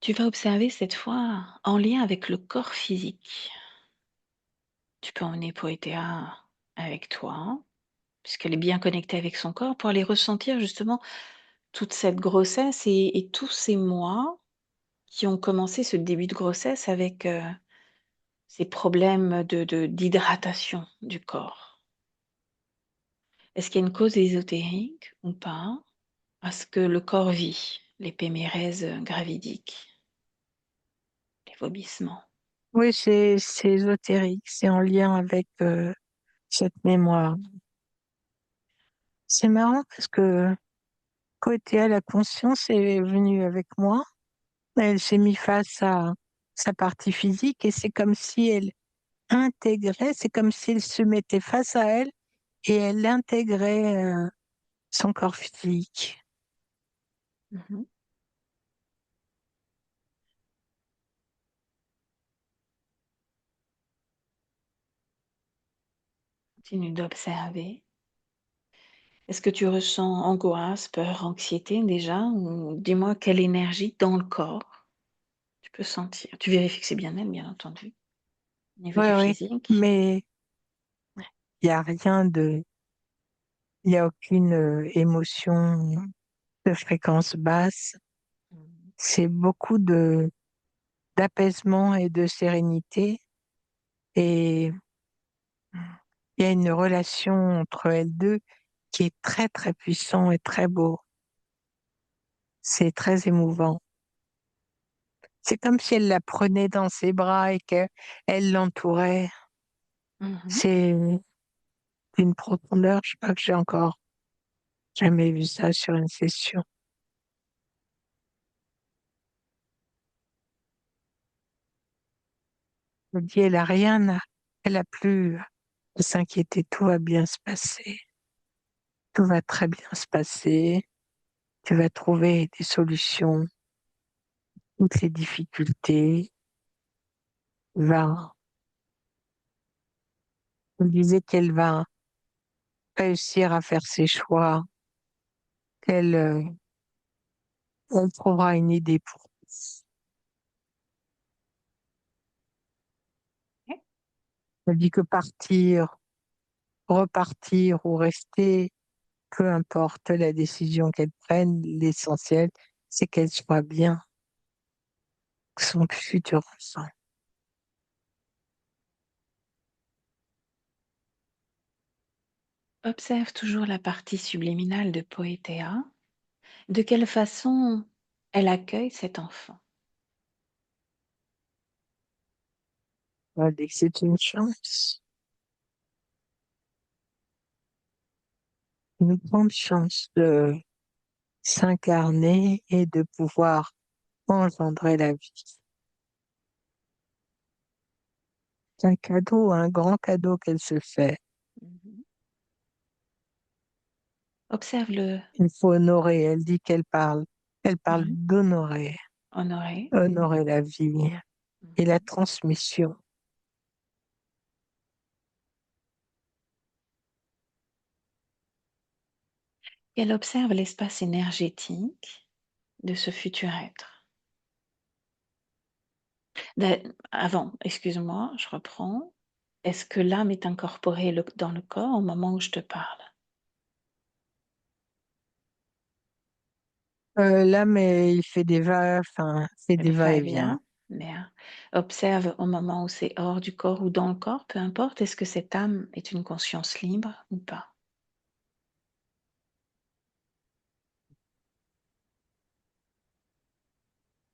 Tu vas observer cette fois en lien avec le corps physique. Tu peux emmener Poétéa avec toi, puisqu'elle est bien connectée avec son corps, pour aller ressentir justement toute cette grossesse et tous ces mois qui ont commencé ce début de grossesse avec ces problèmes d'hydratation du corps. Est-ce qu'il y a une cause ésotérique ou pas à ce que le corps vit, l'épémérèse gravidique, les vomissements? Oui, c'est ésotérique, c'est en lien avec cette mémoire. C'est marrant parce que côté à la conscience est venue avec moi. Elle s'est mise face à sa partie physique et c'est comme si elle intégrait, c'est comme si elle se mettait face à elle et elle intégrait son corps physique. Mhm. Continue d'observer. Est-ce que tu ressens angoisse, peur, anxiété déjà? Ou dis-moi quelle énergie dans le corps tu peux sentir? Tu vérifies que c'est bien elle, bien entendu, au niveau Oui, du oui, physique. mais il n'y a rien de, il n'y a aucune émotion de fréquence basse. Mhm. C'est beaucoup de d'apaisement et de sérénité et il y a une relation entre elles deux qui est très très puissant et très beau. C'est très émouvant. C'est comme si elle la prenait dans ses bras et qu'elle l'entourait. Mhm. C'est une profondeur, je sais pas que j'ai encore jamais vu ça sur une session. Je me dis, elle a rien à, elle a plus à s'inquiéter, tout va bien se passer. Tout va très bien se passer. Tu vas trouver des solutions, toutes les difficultés. Va, elle disait qu'elle va réussir à faire ses choix, qu'elle elle trouvera une idée pour tout. Ok. Elle dit que partir, repartir ou rester, peu importe la décision qu'elle prenne, l'essentiel, c'est qu'elle soit bien, que son futur enfant. Observe toujours la partie subliminale de Poétéa. De quelle façon elle accueille cet enfant? Elle dit que c'est une grande chance de s'incarner et de pouvoir engendrer la vie. C'est un cadeau, un grand cadeau qu'elle se fait. Mhm. Observe le Il faut honorer. Elle dit elle parle ouais, d'honorer, honorer. honorer la vie et la Mhm. transmission. Elle observe l'espace énergétique de ce futur être. Avant, excuse-moi, je reprends. Est-ce que l'âme est incorporée dans le corps au moment où je te parle? Là, mais il fait des va, enfin, fait des Les va-et-vient. va-et-vient, mais observe au moment où c'est hors du corps ou dans le corps, peu importe, est-ce que cette âme est une conscience libre ou pas?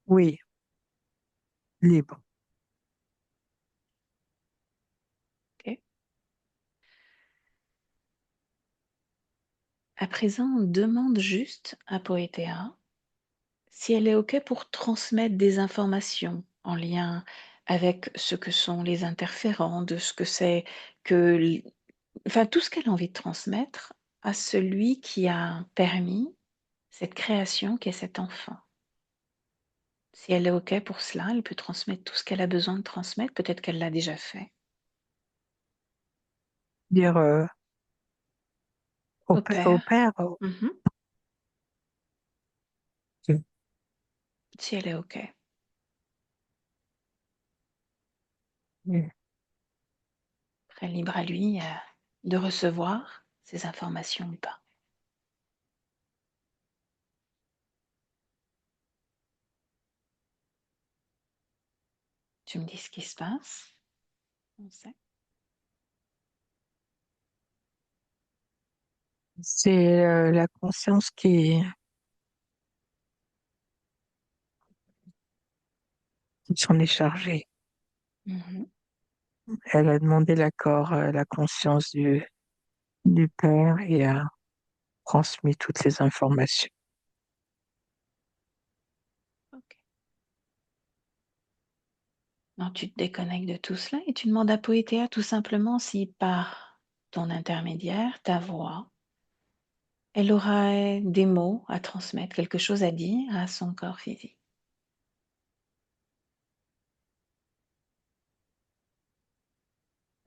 Oui, libre. Ok. À présent, on demande juste à Poétéa si elle est OK pour transmettre des informations en lien avec ce que sont les interférents, de ce que c'est que, enfin tout ce qu'elle a envie de transmettre à celui qui a permis cette création qui est cet enfant. Si elle est OK pour cela, elle peut transmettre tout ce qu'elle a besoin de transmettre, peut-être qu'elle l'a déjà fait. Dire, Au, Au au père. père, Mhm. Si elle est OK. mm, Après, libre à lui de recevoir ces informations ou pas. Tu me dis ce qui se passe. On sait. c'est la conscience qui s'en est chargée. Mhm. Elle a demandé l'accord, la conscience du père et a transmis toutes les informations. OK. Non, tu te déconnectes de tout cela et tu demandes à Poétéa tout simplement si par ton intermédiaire, ta voix, elle aura des mots à transmettre, quelque chose à dire à son corps physique.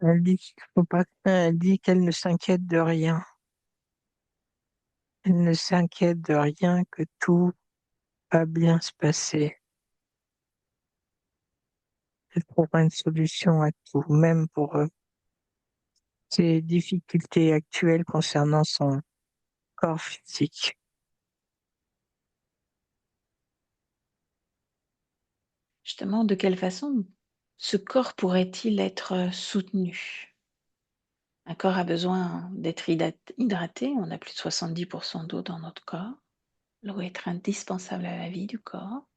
Elle dit qu'il faut pas, elle dit qu'elle ne s'inquiète de rien. Elle ne s'inquiète de rien, que tout va bien se passer. Elle trouvera une solution à tout, même pour ses difficultés actuelles concernant son corps physique. Justement, de quelle façon ce corps pourrait-il être soutenu? Un corps a besoin d'être hydraté, on a plus de 70% d'eau dans notre corps. L'eau est indispensable à la vie du corps.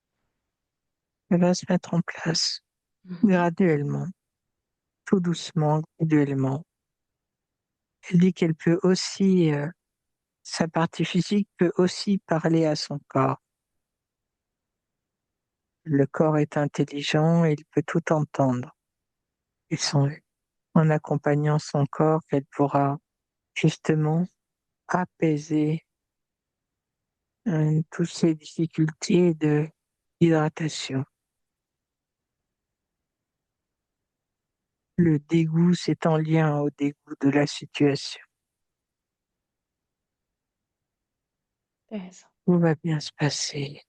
Elle va se mettre en place Mhm. graduellement, tout doucement, graduellement. Elle dit qu'elle peut aussi, sa partie physique peut aussi parler à son corps. Le corps est intelligent et il peut tout entendre. Et en accompagnant son corps, qu'elle pourra justement apaiser toutes ces difficultés de d'hydratation. Le dégoût, c'est en lien au dégoût de la situation. Intéressant. Tout va bien se passer.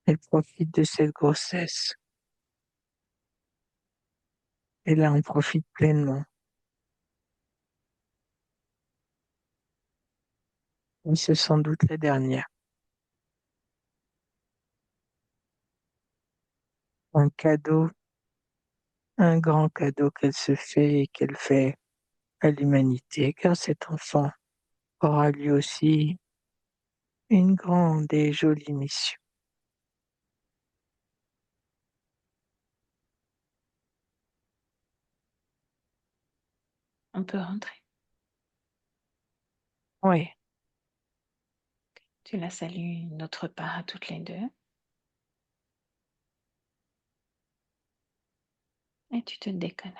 Elle profite de cette grossesse. Elle en profite pleinement. Et c'est sans doute la dernière. Un cadeau, un grand cadeau qu'elle se fait et qu'elle fait à l'humanité, car cet enfant aura lui aussi une grande et jolie mission. On peut rentrer. Oui, Tu la salues une autre part à toutes les deux. Et tu te déconnectes.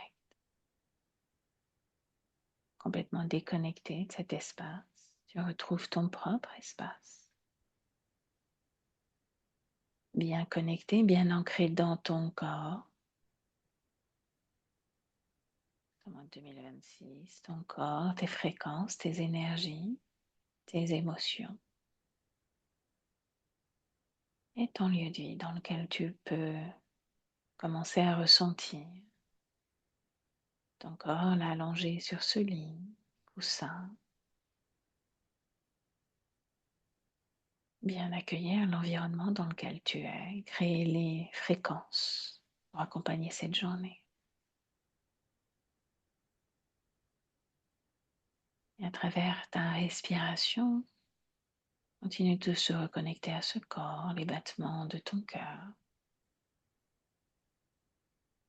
Complètement déconnecté de cet espace. Tu retrouves ton propre espace. Bien connecté, bien ancré dans ton corps. En 2026, ton corps, tes fréquences, tes énergies, tes émotions. Et ton lieu de vie dans lequel tu peux commencer à ressentir ton corps là allongé sur ce lit, coussin. Bien accueillir l'environnement dans lequel tu es, créer les fréquences pour accompagner cette journée. Et à travers ta respiration, continue de se reconnecter à ce corps, les battements de ton cœur,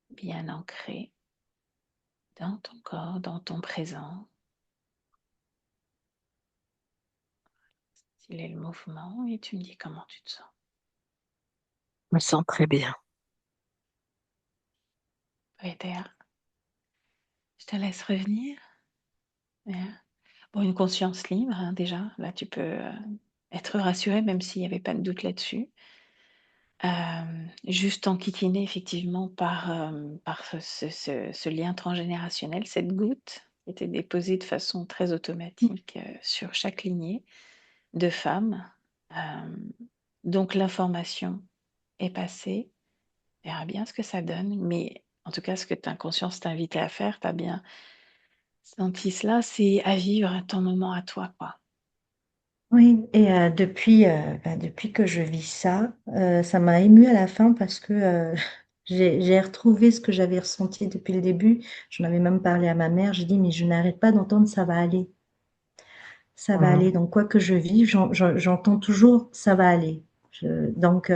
bien ancré dans ton corps, dans ton présent. Il est le mouvement et tu me dis comment tu te sens. je me sens très bien. Peter, je te laisse revenir. Bien. Bon, une conscience libre, hein, déjà. Là, tu peux être rassuré, même s'il n'y avait pas de doute là-dessus. Juste enquiquiné, effectivement, par ce lien transgénérationnel, cette goutte qui était déposé de façon très automatique sur chaque lignée de femmes. Donc l'information est passée. On verra bien ce que ça donne, mais en tout cas, ce que ta conscience t'invitait à faire, tu as bien senti cela, c'est à vivre ton moment à toi, quoi. Oui, et depuis que je vis ça, ça m'a émue à la fin parce que j'ai retrouvé ce que j'avais ressenti depuis le début. J'en avais même parlé à ma mère. J'ai dit, mais je n'arrête pas d'entendre ça va aller. Ça va aller. Mhm. Donc, quoi que je vive, j'entends toujours ça va aller. Donc,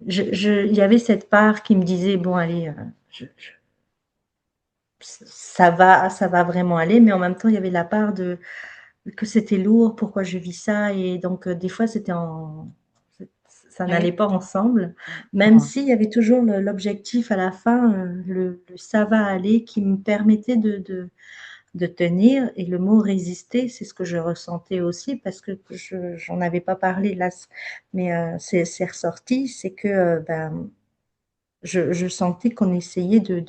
il y avait cette part qui me disait, bon, allez, ça va vraiment aller. Mais en même temps, il y avait la part de que c'était lourd, pourquoi je vis ça. Et donc, des fois, ça Oui. n'allait pas ensemble, même Mhm. s'il y avait toujours l'objectif à la fin, le ça va aller qui me permettait de tenir. Et le mot résister, c'est ce que je ressentais aussi parce que j'en avais pas parlé là, mais c'est ressorti, c'est que ben, je sentais qu'on essayait de,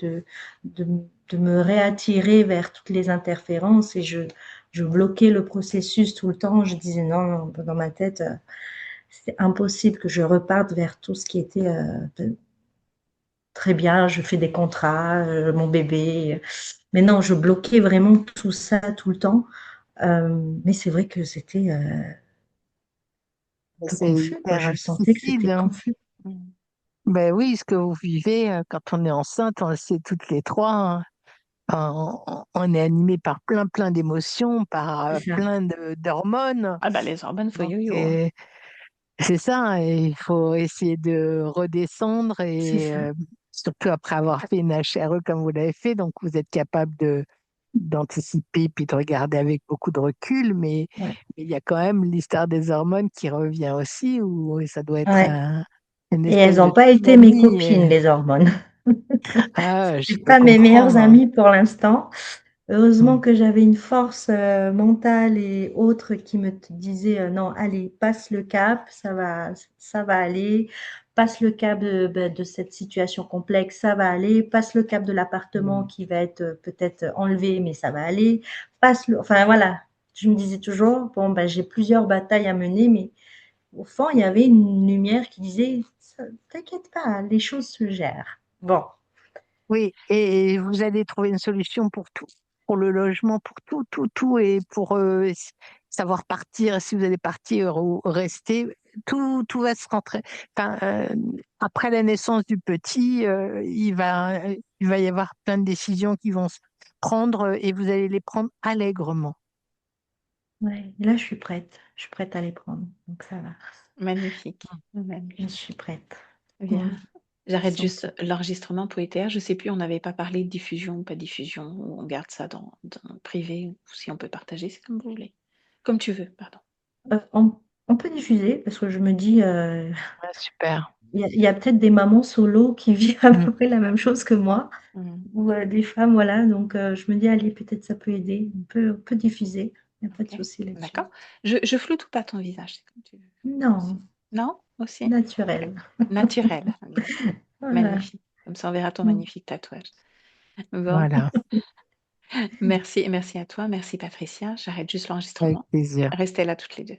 de me réattirer vers toutes les interférences et je bloquais le processus tout le temps. Je disais non, non, dans ma tête, c'est impossible que je reparte vers tout ce qui était très bien. Je fais des contrats, mon bébé. Mais non, je bloquais vraiment tout ça tout le temps. Mais c'est vrai que c'était un peu C'est confus, quoi. hyper Je sentais que difficile, c'était hein. confus. Mm. Ben oui, ce que vous vivez quand on est enceinte, on le sait toutes les trois, hein. On est animé par plein d'émotions, par C'est ça. plein d'hormones. Ah bah les hormones, faut Donc, yo-yo, hein. c'est ça, hein, et il faut essayer de redescendre C'est et ça. surtout après avoir fait une HRE comme vous l'avez fait, donc vous êtes capable d'anticiper puis de regarder avec beaucoup de recul, Ouais. mais il y a quand même l'histoire des hormones qui revient aussi, où ça doit être Ouais. une Et elles espèce n'ont de pas été mes tsunami. copines, les hormones. Ah, je C'est peux pas mes meilleures comprendre. amies pour l'instant. Heureusement Mm. que j'avais une force mentale et autre qui me disait non, allez, passe le cap, ça va aller. Passe le cap de cette situation complexe, ça va aller. Passe le cap de l'appartement Mm. qui va être peut-être enlevé, mais ça va aller. Enfin voilà, je me disais toujours, bon, ben, j'ai plusieurs batailles à mener, mais au fond, il y avait une lumière qui disait, t'inquiète pas, les choses se gèrent. Bon, Oui, et vous allez trouver une solution pour tout, pour le logement, pour tout, et pour savoir partir, si vous allez partir ou rester, tout va se rentrer. Enfin, après la naissance du petit, il va y avoir plein de décisions qui vont se prendre et vous allez les prendre allègrement. ouais, là, je suis prête. Je suis prête à les prendre. Donc, ça va. Magnifique, Je magnifique. suis prête. Bien. Mm. J'arrête Sans juste plus. l'enregistrement pour ETR. Je sais plus, on n'avait pas parlé de diffusion ou pas diffusion, ou on garde ça dans le privé, ou si on peut partager, c'est comme vous voulez. Comme tu veux, pardon. Euh, on, on peut diffuser parce que je me dis, Ouais, super. il y a peut-être des mamans solo qui vivent à Mm. peu près la même chose que moi, Mm. ou des femmes, voilà. Donc, je me dis, allez, peut-être ça peut aider. On peut diffuser. Il n'y a pas de Ok, souci là-dessus. d'accord. Je floute ou pas ton visage, c'est comme tu veux. Aussi. Non, Non? Aussi? naturel. Naturel. Bien. Voilà. Magnifique. Comme ça, on verra ton Mm. magnifique tatouage. Bon, Voilà, merci, merci à toi, merci Patricia. J'arrête juste avec l'enregistrement. plaisir. Restez là toutes les deux.